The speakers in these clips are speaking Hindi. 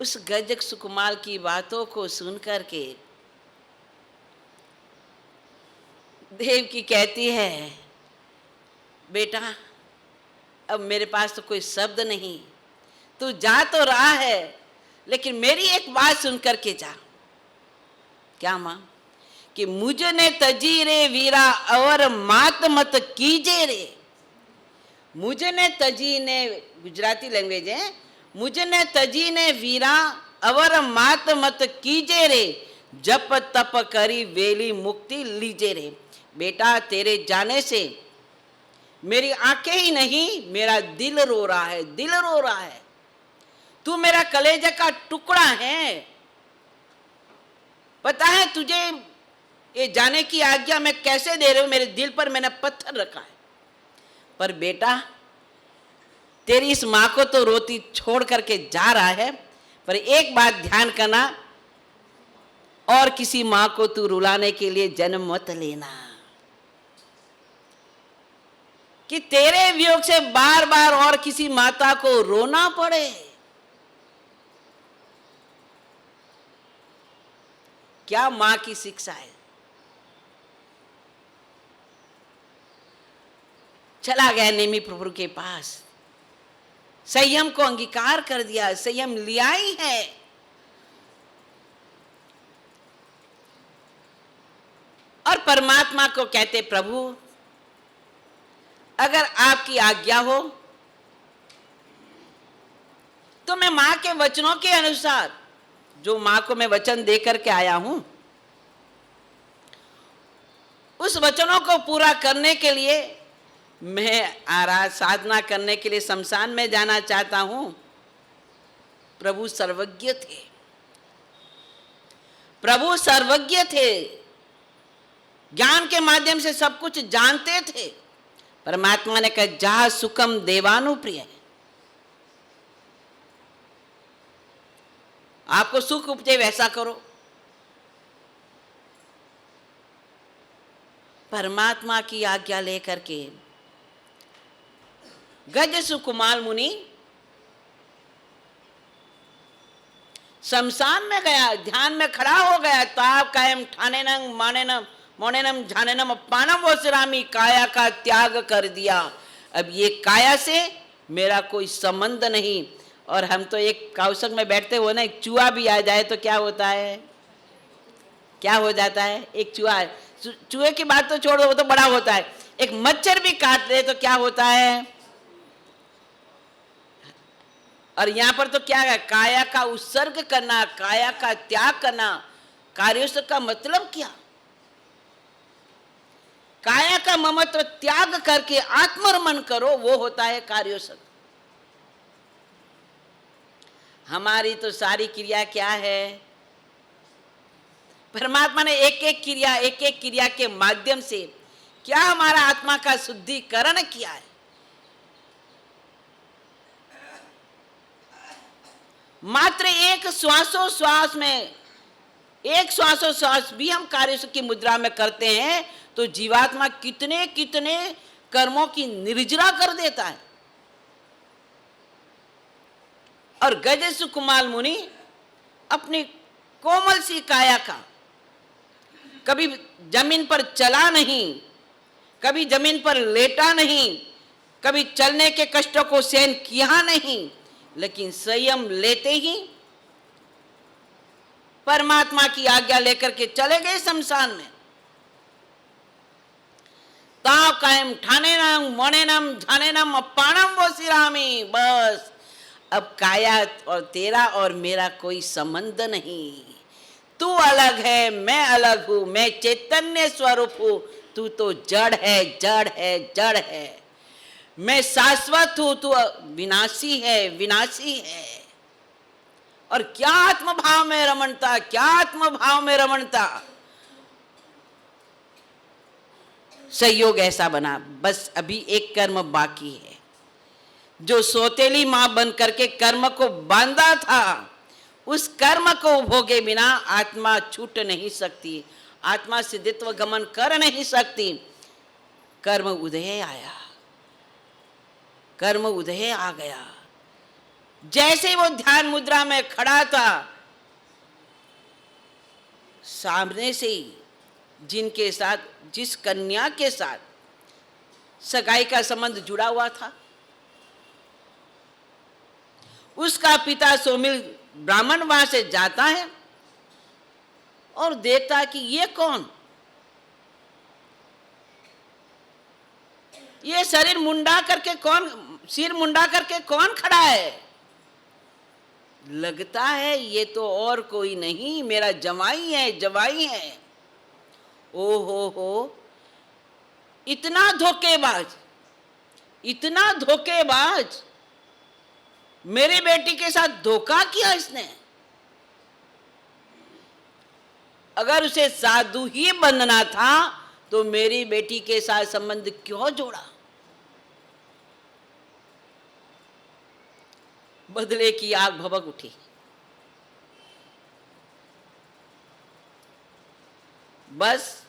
उस गजक सुकुमार की बातों को सुन करके देवकी कहती है, बेटा अब मेरे पास तो कोई शब्द नहीं, तू जा तो रहा है लेकिन मेरी एक बात सुन करके जा। क्या मां? कि मुझने तजी रे वीरा और मात मत कीजे रे। मुझने तजी ने गुजराती लैंग्वेज है, मुझने तजी ने वीरा अवर मात मत कीजे रे, जप तप करी वेली मुक्ति लीजे रे। बेटा तेरे जाने से मेरी आंखें ही नहीं, मेरा दिल रो रहा है, दिल रो रहा है। तू मेरा कलेजे का टुकड़ा है। पता है तुझे ये जाने की आज्ञा मैं कैसे दे रही हूं? मेरे दिल पर मैंने पत्थर रखा है। पर बेटा तेरी इस मां को तो रोती छोड़ करके जा रहा है, पर एक बात ध्यान करना, और किसी मां को तू रुलाने के लिए जन्म मत लेना, कि तेरे वियोग से बार बार और किसी माता को रोना पड़े। क्या मां की शिक्षा है। चला गया नेमी प्रभु के पास, संयम को अंगीकार कर दिया, संयम लिया ही है। और परमात्मा को कहते, प्रभु अगर आपकी आज्ञा हो तो मैं मां के वचनों के अनुसार, जो मां को मैं वचन दे करके आया हूं, उस वचनों को पूरा करने के लिए मैं साधना करने के लिए शमशान में जाना चाहता हूं। प्रभु सर्वज्ञ थे, प्रभु सर्वज्ञ थे, ज्ञान के माध्यम से सब कुछ जानते थे। परमात्मा ने कहा, जा सुखम देवानुप्रिय, आपको सुख उपजे वैसा करो। परमात्मा की आज्ञा लेकर के गज सुकुमार मुनि शमशान में गया, ध्यान में खड़ा हो गया। ताप कायम ठाने नंग माने नम मोने नम झाने नम पानम वो सिरामी, काया का त्याग कर दिया। अब ये काया से मेरा कोई संबंध नहीं। और हम तो एक कौशक में बैठते हो ना, एक चूहा भी आ जाए तो क्या होता है, क्या हो जाता है? एक चूहा, चूहे की बात तो छोड़ो, वो तो बड़ा होता है। एक मच्छर भी काट दे तो क्या होता है? और यहां पर तो क्या है, काया का उत्सर्ग करना, काया का त्याग करना। कार्योत्सर्ग का मतलब क्या? काया का ममत्व त्याग करके आत्मरमन करो, वो होता है कार्योत्सर्ग। हमारी तो सारी क्रिया क्या है? परमात्मा ने एक एक क्रिया के माध्यम से क्या हमारा आत्मा का शुद्धिकरण किया है। मात्र एक श्वासोश्वास में, एक श्वासोश्वास भी हम कार्य की मुद्रा में करते हैं तो जीवात्मा कितने कितने कर्मों की निर्जरा कर देता है। और गज सुकुमार मुनि अपनी कोमल सी काया का कभी जमीन पर चला नहीं, कभी जमीन पर लेटा नहीं, कभी चलने के कष्टों को सहन किया नहीं, लेकिन संयम लेते ही परमात्मा की आज्ञा लेकर के चले गए शमशान में। ताव कायम ठाने नम मोने नम झाने नम अपानम वो सिरामी। बस अब काया और तेरा और मेरा कोई संबंध नहीं। तू अलग है, मैं अलग हूं, मैं चैतन्य स्वरूप हूं, तू तो जड़ है, जड़ है, जड़ है। मैं शाश्वत हूं, तू विनाशी है, विनाशी है। और क्या आत्मभाव में रमणता, क्या आत्मभाव में रमणता। संयोग ऐसा बना। बस अभी एक कर्म बाकी है। जो सौतेली मां बन करके कर्म को बांधा था, उस कर्म को भोगे बिना आत्मा छूट नहीं सकती, आत्मा सिद्धित्व गमन कर नहीं सकती। कर्म उदय आया, कर्म उदय आ गया। जैसे वो ध्यान मुद्रा में खड़ा था, सामने से ही जिनके साथ, जिस कन्या के साथ सगाई का संबंध जुड़ा हुआ था, उसका पिता सोमिल ब्राह्मण वहां से जाता है और देखता कि ये कौन, ये शरीर मुंडा करके कौन, सिर मुंडा करके कौन खड़ा है। लगता है ये तो और कोई नहीं, मेरा जवाई है, जवाई है। ओ हो, इतना धोखेबाज, इतना धोखेबाज, मेरी बेटी के साथ धोखा किया इसने। अगर उसे साधु ही बनना था तो मेरी बेटी के साथ संबंध क्यों जोड़ा। बदले की आग भभक उठी। बस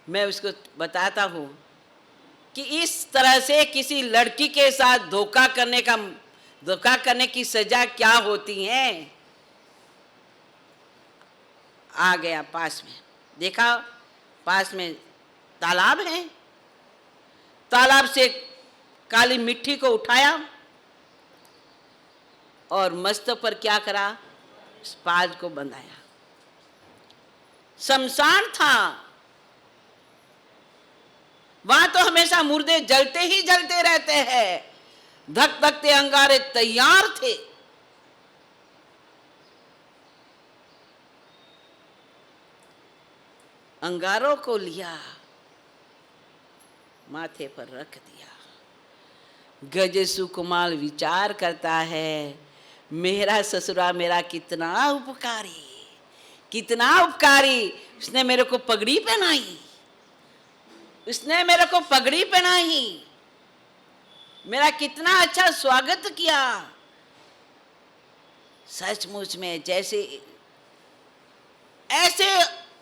मैं उसको बताता हूं कि इस तरह से किसी लड़की के साथ धोखा करने की सजा क्या होती है। आ गया पास में, देखा पास में तालाब है, तालाब से काली मिट्टी को उठाया और मस्तक पर क्या करा, पाज को बंधाया। शमशान था, वहां तो हमेशा मुर्दे जलते ही जलते रहते हैं। धक धकते अंगारे तैयार थे। अंगारों को लिया, माथे पर रख दिया। गज सुकुमार विचार करता है, मेरा ससुरा मेरा कितना उपकारी, कितना उपकारी। उसने मेरे को पगड़ी पहनाई, उसने मेरे को पगड़ी पहनाई, मेरा कितना अच्छा स्वागत किया। सचमुच में जैसे ऐसे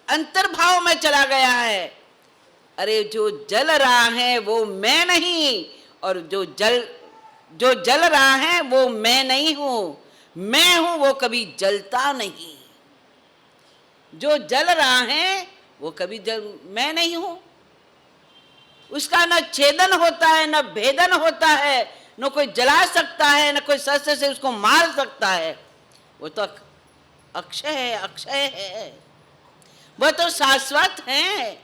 अंतर्भाव में चला गया है। अरे जो जल रहा है वो मैं नहीं, और जो जल रहा है वो मैं नहीं हूं, मैं हूं वो कभी जलता नहीं। जो जल रहा है वो कभी मैं नहीं हूं। उसका न छेदन होता है, न भेदन होता है, न कोई जला सकता है, न कोई शस्त्र से उसको मार सकता है। वो तो अक्षय है, अक्षय है, वो तो शाश्वत है।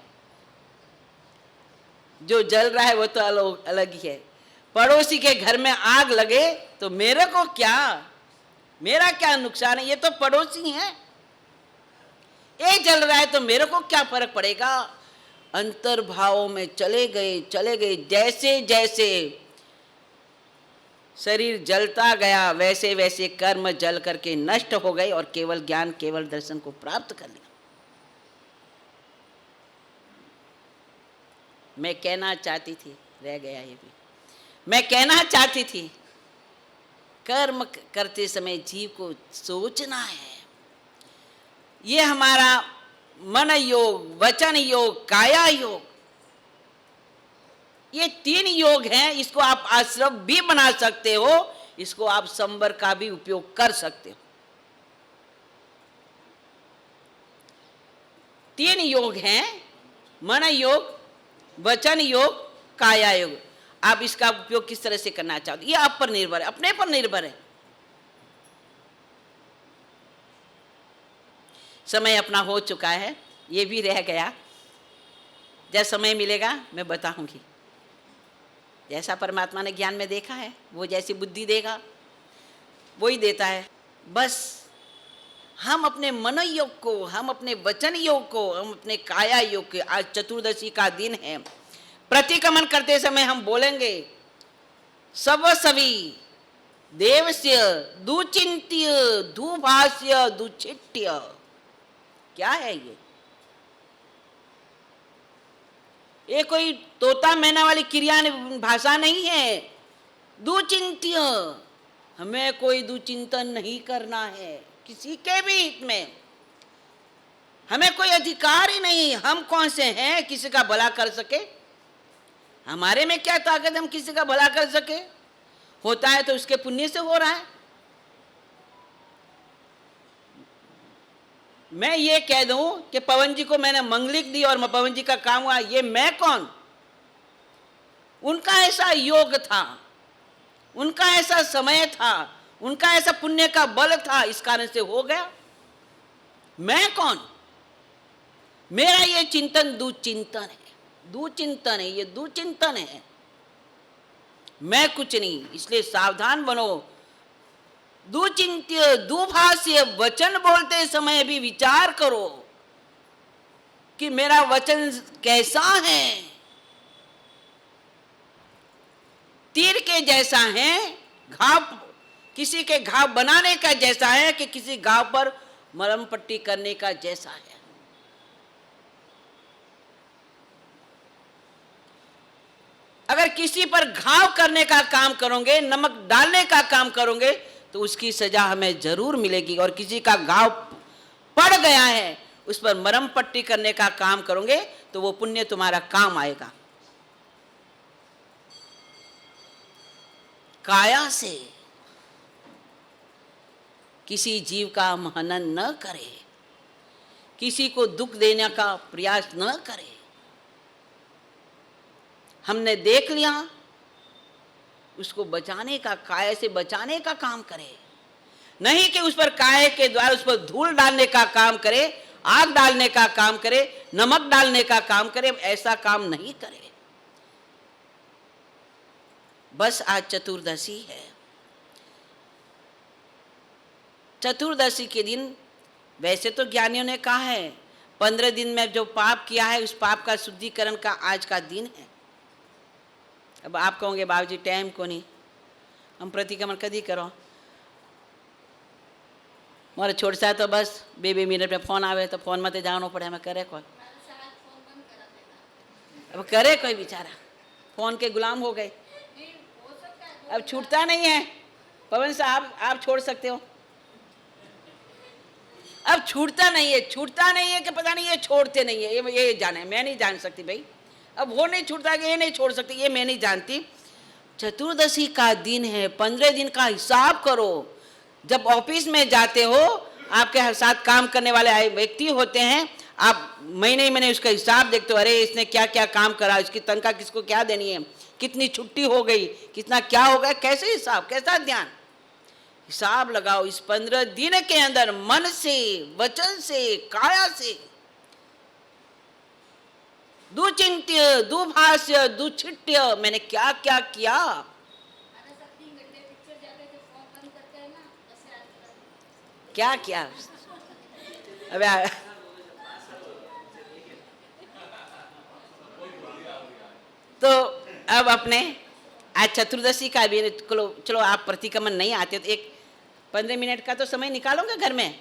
जो जल रहा है वो तो अलग ही है। पड़ोसी के घर में आग लगे तो मेरे को क्या, मेरा क्या नुकसान है, ये तो पड़ोसी है। ये जल रहा है तो मेरे को क्या फर्क पड़ेगा। अंतर्भावों में चले गए। जैसे जैसे शरीर जलता गया वैसे वैसे कर्म जल करके नष्ट हो गए और केवल ज्ञान, केवल दर्शन को प्राप्त कर लिया। मैं कहना चाहती थी, रह गया ये भी, मैं कहना चाहती थी, कर्म करते समय जीव को सोचना है। ये हमारा मन योग, वचन योग, काया योग, ये 3 योग हैं। इसको आप आश्रव भी बना सकते हो, इसको आप संवर का भी उपयोग कर सकते हो। 3 योग हैं, मन योग, वचन योग, काया योग। आप इसका उपयोग किस तरह से करना चाहते हो, ये आप पर निर्भर है, अपने पर निर्भर है। समय अपना हो चुका है, ये भी रह गया। जब समय मिलेगा मैं बताऊंगी। जैसा परमात्मा ने ज्ञान में देखा है, वो जैसी बुद्धि देगा वो ही देता है। बस हम अपने मन योग को, हम अपने वचन योग को, हम अपने काया योग के, आज चतुर्दशी का दिन है, प्रतिक्रमण करते समय हम बोलेंगे सवसवी देवस्य दुचिंत्य दुभाष्य दुचिट्य। क्या है ये कोई तोता मैना वाली क्रिया भाषा नहीं है। दुचिंत्य, हमें कोई दुचिंतन नहीं करना है किसी के भी हित में। हमें कोई अधिकार ही नहीं। हम कौन से हैं किसी का भला कर सके। हमारे में क्या ताकत, हम किसी का भला कर सके। होता है तो उसके पुण्य से हो रहा है, मैं ये कह दूं कि पवन जी को मैंने मंगलिक दी और पवन जी का काम हुआ, ये मैं कौन? उनका ऐसा योग था, उनका ऐसा समय था, उनका ऐसा पुण्य का बल था, इस कारण से हो गया। मैं कौन? मेरा ये चिंतन दुचिंतन है, दुचिंतन है, ये दुचिंतन है, मैं कुछ नहीं। इसलिए सावधान बनो। दुचिंत्य दुभाष्य, वचन बोलते समय भी विचार करो कि मेरा वचन कैसा है। तीर के जैसा है, घाव किसी के घाव बनाने का जैसा है कि किसी घाव पर मलम पट्टी करने का जैसा है। अगर किसी पर घाव करने का काम करोगे, नमक डालने का काम करोगे, तो उसकी सजा हमें जरूर मिलेगी। और किसी का घाव पड़ गया है, उस पर मरहम पट्टी करने का काम करोगे तो वो पुण्य तुम्हारा काम आएगा। काया से किसी जीव का हनन न करे, किसी को दुख देने का प्रयास न करे। हमने देख लिया, उसको बचाने का, काया से बचाने का काम करे, नहीं कि उस पर काया के द्वारा उस पर धूल डालने का काम करे, आग डालने का काम करे, नमक डालने का काम करे। ऐसा काम नहीं करे। बस आज चतुर्दशी है। चतुर्दशी के दिन वैसे तो ज्ञानियों ने कहा है 15 दिन में जो पाप किया है उस पाप का शुद्धिकरण का आज का दिन है। अब आप कहोगे बाबूजी टाइम को नहीं, हम प्रतिक्रमण कदी करो, मारे छोड़ सा तो बस 2 मिनट में फोन आवे तो फोन में जानो पड़े, हमें करे कोई, अब करे कोई बेचारा, फोन के गुलाम हो गए, अब छूटता नहीं है। पवन साहब आप छोड़ सकते हो, अब छूटता नहीं है, छूटता नहीं है कि पता नहीं ये छोड़ते नहीं है, ये जाने, मैं नहीं जान सकती भाई, अब वो नहीं छूटता कि ये नहीं छोड़ सकती, ये मैं नहीं जानती। चतुर्दशी का दिन है, 15 दिन का हिसाब करो। जब ऑफिस में जाते हो, आपके साथ काम करने वाले व्यक्ति होते हैं, आप महीने महीने उसका हिसाब देखते हो, अरे इसने क्या क्या काम करा, इसकी तनख्वाह किसको क्या देनी है, कितनी छुट्टी हो गई, कितना क्या हो गया, कैसे हिसाब, कैसा ध्यान, हिसाब लगाओ। इस 15 दिन के अंदर मन से, वचन से, काया से दुचिंत्य दुभाष्य दुछिट्य, मैंने क्या क्या किया। क्या क्या अब तो अब अपने आज चतुर्दशी का भी चलो आप प्रतिक्रमण नहीं आते तो एक 15 मिनट का तो समय निकालोगे घर में,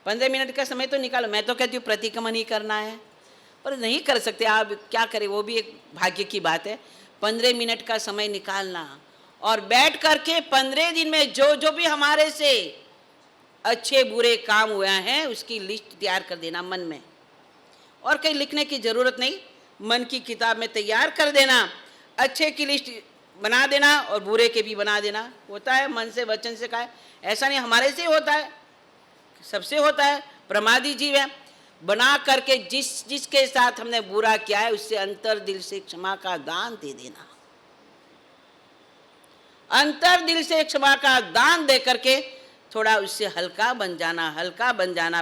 15 मिनट का समय तो निकालो। मैं तो कहती हूँ प्रतिक्रमण ही करना है, पर नहीं कर सकते, आप क्या करें, वो भी एक भाग्य की बात है। 15 मिनट का समय निकालना और बैठ करके 15 दिन में जो जो भी हमारे से अच्छे बुरे काम हुए हैं उसकी लिस्ट तैयार कर देना मन में, और कहीं लिखने की ज़रूरत नहीं, मन की किताब में तैयार कर देना। अच्छे की लिस्ट बना देना और बुरे के भी बना देना। होता है मन से वचन से, कहा ऐसा नहीं हमारे से होता है, सबसे होता है, प्रमादी जीव है। बना करके जिसके साथ हमने बुरा किया है उससे अंतर दिल से क्षमा का दान दे देना, अंतर दिल से क्षमा का दान दे करके थोड़ा उससे हल्का बन जाना, हल्का बन जाना।